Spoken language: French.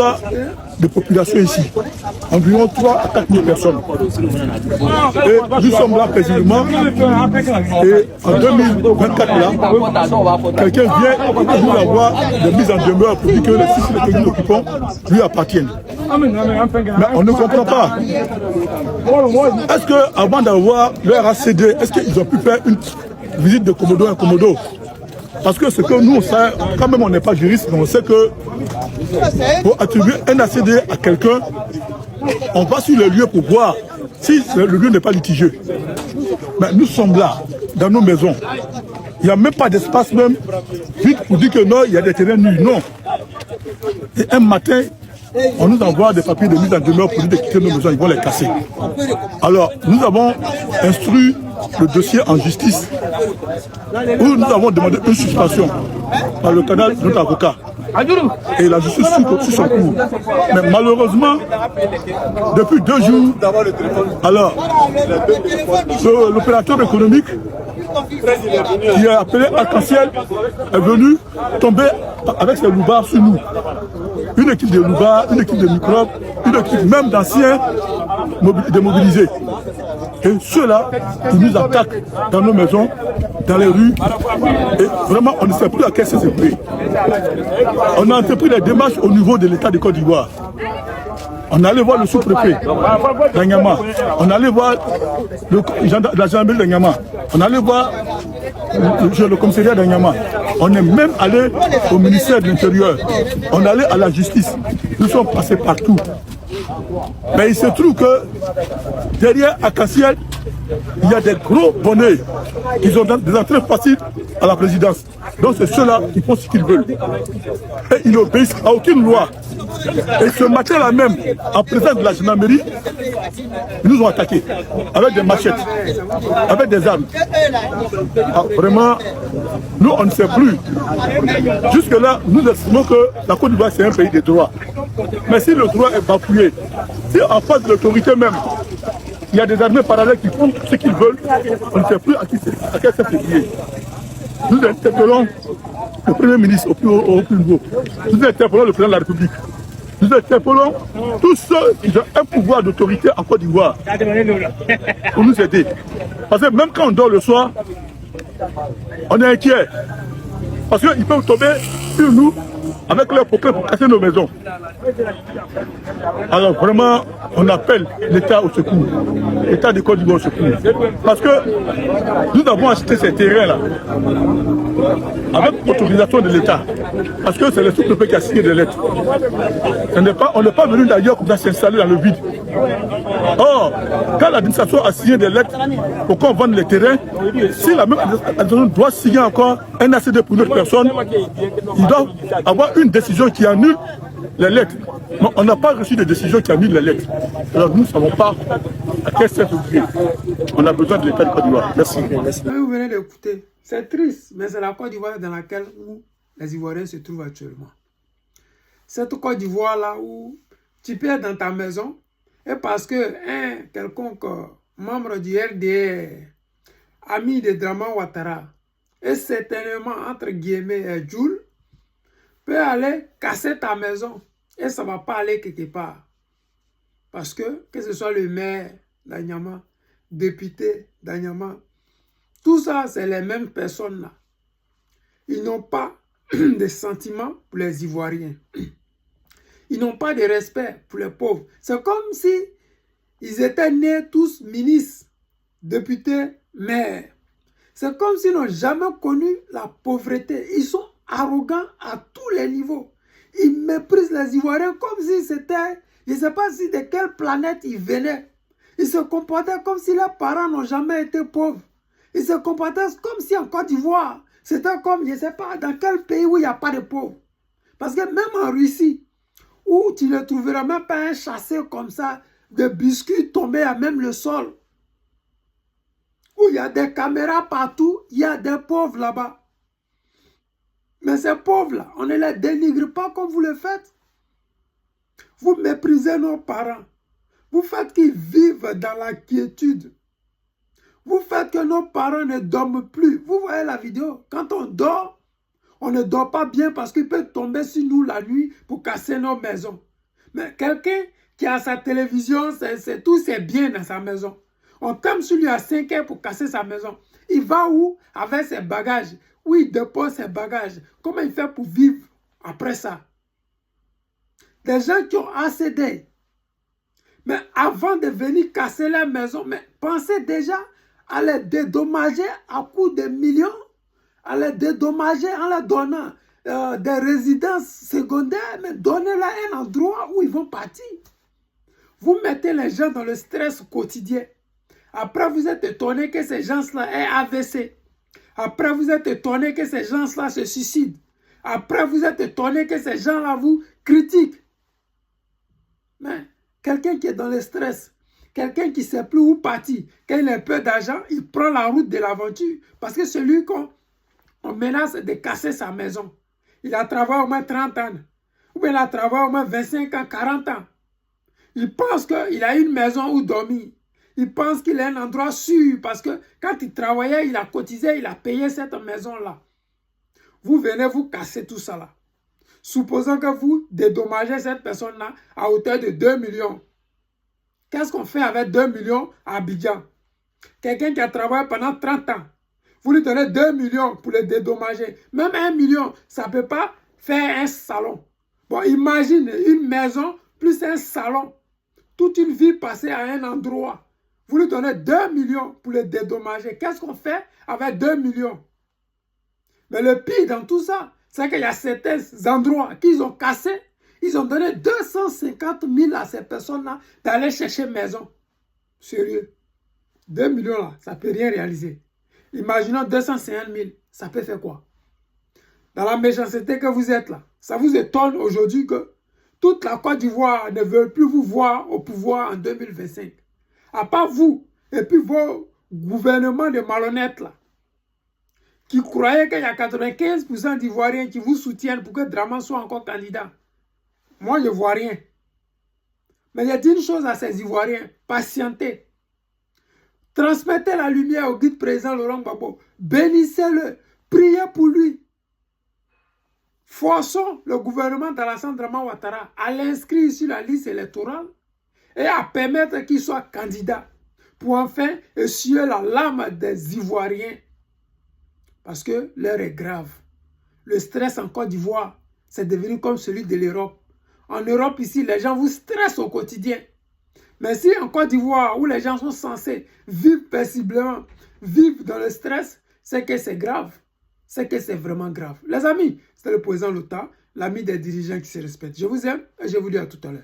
cas de population ici, environ 3 à 4 000 personnes. Et nous sommes là paisiblement. Et en 2024, là, quelqu'un vient nous avoir des mises en demeure pour dire que les sites que nous occupons lui appartiennent. Mais on ne comprend pas. Est-ce qu'avant d'avoir leur ACD, est-ce qu'ils ont pu faire une visite de Komodo à Komodo? Parce que ce que nous, on sait, quand même on n'est pas juriste, mais on sait que pour attribuer un ACD à quelqu'un, on va sur le lieu pour voir si le lieu n'est pas litigieux. Mais nous sommes là, dans nos maisons. Il n'y a même pas d'espace même vide pour dire que non, il y a des terrains nus. Non. Et un matin, on nous envoie des papiers de mise en demeure pour dire de quitter nos maisons, ils vont les casser. Alors, nous avons instruit le dossier en justice où nous avons demandé une suspension par le canal de notre avocat. Et la justice suit son cours. Mais malheureusement, depuis 2 jours, alors, l'opérateur économique qui est appelé Arc-en-Ciel est venu tomber avec ses loupards sur nous. Une équipe de loupards, une équipe de microbes, une équipe même d'anciens démobilisés. Et ceux-là, ils nous attaquent dans nos maisons, dans les rues. Et vraiment, on ne sait plus à quel c'est pris. On a entrepris des démarches au niveau de l'État de Côte d'Ivoire. On allait voir le sous-préfet d'Anyama. On allait voir la gendarmerie d'Anyama. On allait voir le commissariat d'Anyama. On est même allé au ministère de l'Intérieur. On allait à la justice. Nous sommes passés partout. Mais il se trouve que derrière Arc-en-Ciel, il y a des gros bonnets qui ont des entrées faciles à la présidence. Donc c'est ceux-là qui font ce qu'ils veulent. Et ils n'obéissent à aucune loi. Et ce matin-là même, en présence de la gendarmerie, ils nous ont attaqués avec des machettes, avec des armes. Ah, vraiment, nous on ne sait plus. Jusque-là, nous estimons que la Côte d'Ivoire c'est un pays de droit. Mais si le droit est bafoué, si en face de l'autorité même, il y a des armées parallèles qui font ce qu'ils veulent, on ne sait plus à quel c'est lié. Nous interpellons le Premier ministre au plus niveau. Nous interpellons le président de la République. Nous interpellons tous ceux qui ont un pouvoir d'autorité en Côte d'Ivoire pour nous aider. Parce que même quand on dort le soir, on est inquiet. Parce qu'ils peuvent tomber sur nous avec leurs proclés pour casser nos maisons. Alors vraiment, on appelle l'État au secours, l'État de Côte d'Ivoire au secours. Parce que nous avons acheté ces terrains-là avec autorisation de l'État. Parce que c'est le sous-préfet qui a signé des lettres. On n'est pas venu d'ailleurs pour s'installer dans le vide. Or, quand l'administration a signé des lettres pour qu'on vende les terrains, si la même administration doit signer encore un ACD pour une autre personne, il doit avoir une décision qui annule les lettres. Mais on n'a pas reçu de décision qui annule les lettres. Alors nous ne savons pas à quel sert ouvrir. On a besoin de l'État de Côte d'Ivoire. Merci. Vous venez d'écouter. C'est triste, mais c'est la Côte d'Ivoire dans laquelle les Ivoiriens se trouvent actuellement. Cette Côte d'Ivoire-là où tu peux être dans ta maison et parce que un quelconque membre du RDR, ami de Draman Ouattara, et certainement entre guillemets Joule, peut aller casser ta maison et ça ne va pas aller quelque part. Parce que ce soit le maire d'Anyama, député d'Anyama, tout ça, c'est les mêmes personnes-là. Ils n'ont pas de sentiments pour les Ivoiriens. Ils n'ont pas de respect pour les pauvres. C'est comme si ils étaient nés tous ministres, députés, maires. C'est comme s'ils n'ont jamais connu la pauvreté. Ils sont arrogants à tous les niveaux. Ils méprisent les Ivoiriens comme si c'était, je ne sais pas si de quelle planète ils venaient. Ils se comportaient comme si leurs parents n'ont jamais été pauvres. Ils se comportaient comme si en Côte d'Ivoire, c'était comme, je ne sais pas, dans quel pays où il n'y a pas de pauvres. Parce que même en Russie, où tu ne trouveras même pas un chassé comme ça, de biscuits tombés à même le sol, où il y a des caméras partout, il y a des pauvres là-bas. Mais ces pauvres-là, on ne les dénigre pas comme vous le faites. Vous méprisez nos parents. Vous faites qu'ils vivent dans la quiétude. Vous faites que nos parents ne dorment plus. Vous voyez la vidéo. Quand on dort, on ne dort pas bien parce qu'il peut tomber sur nous la nuit pour casser nos maisons. Mais quelqu'un qui a sa télévision, c'est tout, c'est bien dans sa maison. On tombe sur lui à 5 heures pour casser sa maison. Il va où? Avec ses bagages. Où il dépose ses bagages. Comment il fait pour vivre après ça? Des gens qui ont accédé. Mais avant de venir casser leur maison, mais pensez déjà à les dédommager à coût de millions, à les dédommager en leur donnant des résidences secondaires, mais donnez-leur un endroit où ils vont partir. Vous mettez les gens dans le stress quotidien. Après, vous êtes étonné que ces gens-là aient AVC. Après, vous êtes étonné que ces gens-là se suicident. Après, vous êtes étonné que ces gens-là vous critiquent. Mais quelqu'un qui est dans le stress, quelqu'un qui ne sait plus où partir, quand il a peu d'argent, il prend la route de l'aventure. Parce que celui qu'on menace de casser sa maison, il a travaillé au moins 30 ans. Ou bien il a travaillé au moins 25 ans, 40 ans. Il pense qu'il a une maison où dormir. Il pense qu'il a un endroit sûr parce que quand il travaillait, il a cotisé, il a payé cette maison-là. Vous venez vous casser tout ça là. Supposons que vous dédommagez cette personne-là à hauteur de 2 millions. Qu'est-ce qu'on fait avec 2 millions à Abidjan? Quelqu'un qui a travaillé pendant 30 ans. Vous lui donnez 2 millions pour le dédommager. Même 1 million, ça ne peut pas faire un salon. Bon, imagine une maison plus un salon. Toute une vie passée à un endroit. Vous lui donnez 2 millions pour le dédommager. Qu'est-ce qu'on fait avec 2 millions? Mais le pire dans tout ça, c'est qu'il y a certains endroits qu'ils ont cassés. Ils ont donné 250 000 à ces personnes-là d'aller chercher maison. Sérieux. 2 millions là, ça ne peut rien réaliser. Imaginons 250 000, ça peut faire quoi? Dans la méchanceté que vous êtes là, ça vous étonne aujourd'hui que toute la Côte d'Ivoire ne veut plus vous voir au pouvoir en 2025. À part vous, et puis vos gouvernements de malhonnêtes là, qui croyaient qu'il y a 95% d'Ivoiriens qui vous soutiennent pour que Draman soit encore candidat. Moi, je ne vois rien. Mais il y a une chose à ces Ivoiriens, patientez. Transmettez la lumière au guide président Laurent Gbagbo. Bénissez-le. Priez pour lui. Forçons le gouvernement d'Alassane Draman Ouattara à l'inscrire sur la liste électorale et à permettre qu'il soit candidat pour enfin essuyer la lame des Ivoiriens. Parce que l'heure est grave. Le stress en Côte d'Ivoire, c'est devenu comme celui de l'Europe. En Europe, ici, les gens vous stressent au quotidien. Mais si en Côte d'Ivoire, où les gens sont censés vivre paisiblement, vivre dans le stress, c'est que c'est grave. C'est que c'est vraiment grave. Les amis, c'était le président Lota, l'ami des dirigeants qui se respectent. Je vous aime et je vous dis à tout à l'heure.